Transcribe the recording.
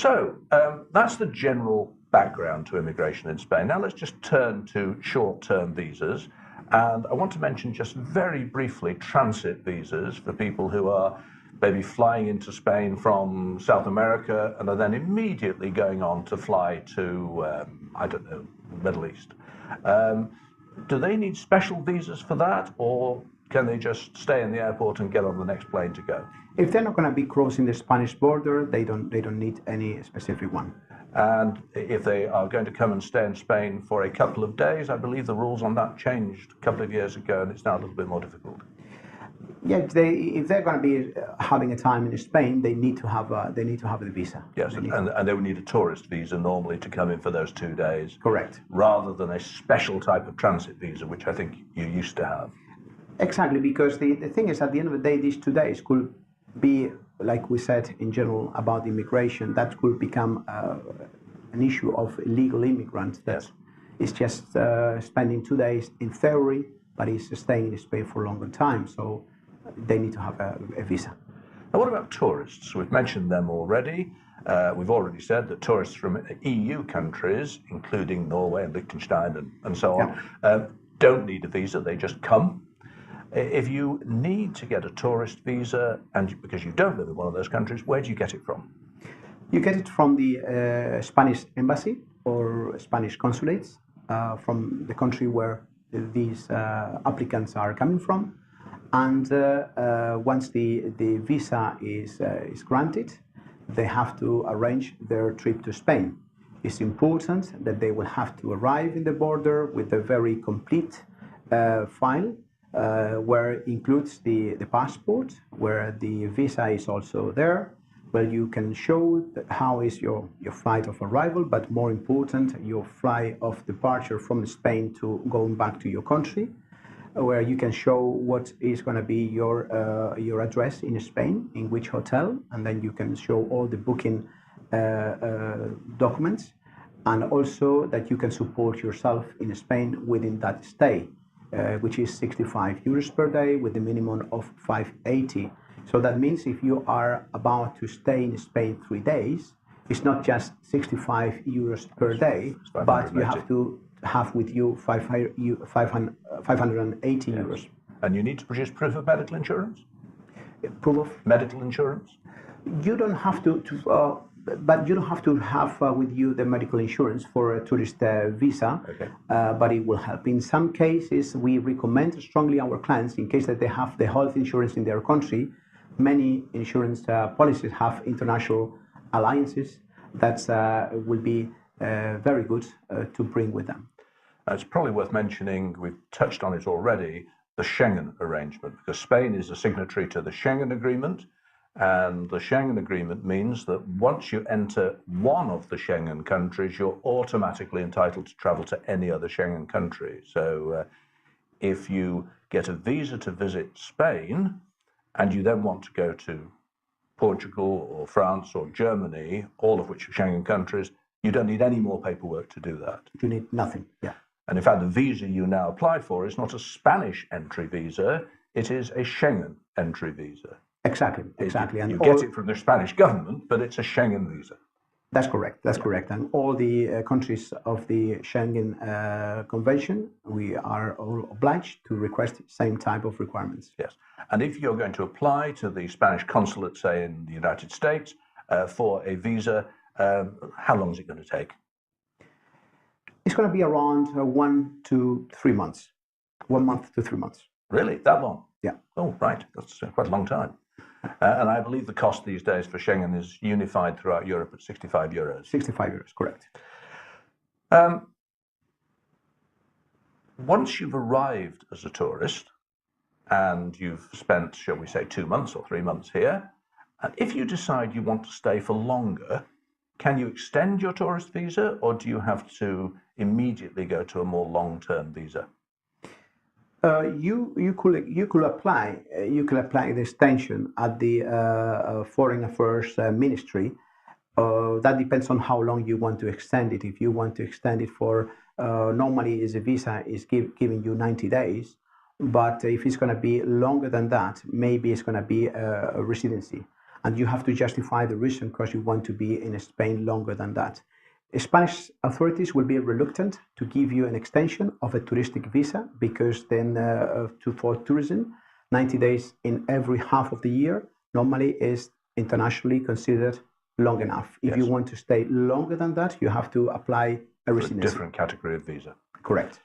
So that's the general background to immigration in Spain. Now let's just turn to short-term visas. And I want to mention just very briefly transit visas for people who are maybe flying into Spain from South America and are then immediately going on to fly to, I don't know, the Middle East. Do they need special visas for that, or can they just stay in the airport and get on the next plane to go? If they're not going to be crossing the Spanish border, they don't need any specific one. And if they are going to come and stay in Spain for a couple of days, I believe the rules on that changed a couple of years ago, and it's now a little bit more difficult. Yeah, if they're going to be having a time in Spain, they need to have the visa. Yes, and they would need a tourist visa normally to come in for those 2 days. Correct. Rather than a special type of transit visa, which I think you used to have. Exactly, because the thing is, at the end of the day, these 2 days could be, like we said in general about immigration, that could become an issue of illegal immigrants. That is just spending 2 days in theory, but is staying in Spain for a longer time. So they need to have a visa. Now, what about tourists? We've mentioned them already. We've already said that tourists from EU countries, including Norway and Liechtenstein and so on, don't need a visa. They just come. If you need to get a tourist visa, and because you don't live in one of those countries, where do you get it from? You get it from the Spanish embassy or Spanish consulates from the country where these applicants are coming from. And once the visa is granted, they have to arrange their trip to Spain. It's important that they will have to arrive in the border with a very complete file, where it includes the passport, where the visa is also there, where you can show how is your flight of arrival, but more important, your flight of departure from Spain to going back to your country, where you can show what is going to be your address in Spain, in which hotel, and then you can show all the booking documents, and also that you can support yourself in Spain within that stay, which is 65 euros per day with a minimum of 580. So that means if you are about to stay in Spain 3 days, it's not just 65 euros per day, but you have to have with you 580 euros. And you need to produce proof of medical insurance? Proof of medical insurance? You don't have but you don't have to have with you the medical insurance for a tourist visa, but it will help. In some cases, we recommend strongly our clients, in case that they have the health insurance in their country, many insurance policies have international alliances that will be very good to bring with them. It's probably worth mentioning, we've touched on it already, the Schengen arrangement, because Spain is a signatory to the Schengen Agreement, and the Schengen Agreement means that once you enter one of the Schengen countries, you're automatically entitled to travel to any other Schengen country. So if you get a visa to visit Spain, and you then want to go to Portugal or France or Germany, all of which are Schengen countries, you don't need any more paperwork to do that. You need nothing, And in fact, the visa you now apply for is not a Spanish entry visa, it is a Schengen entry visa. Exactly. And you get it from the Spanish government, but it's a Schengen visa. That's correct. And all the countries of the Schengen Convention, we are all obliged to request the same type of requirements. Yes. And if you're going to apply to the Spanish consulate, say in the United States, for a visa, how long is it going to take? It's going to be around 1 to 3 months. 1 month to 3 months. Really? That long? Yeah. Oh, right. That's quite a long time. And I believe the cost these days for Schengen is unified throughout Europe at 65 euros. 65 euros, correct. Once you've arrived as a tourist and you've spent, shall we say, 2 months or 3 months here, and if you decide you want to stay for longer, can you extend your tourist visa, or do you have to immediately go to a more long-term visa? You could apply the extension at the Foreign Affairs Ministry. That depends on how long you want to extend it. If you want to extend it for normally a visa is giving you 90 days, but if it's going to be longer than that, maybe it's going to be a residency. and you have to justify the reason because you want to be in Spain longer than that. Spanish authorities will be reluctant to give you an extension of a touristic visa because then for tourism, 90 days in every half of the year normally is internationally considered long enough. If you want to stay longer than that, you have to apply a residency. A different category of visa. Correct.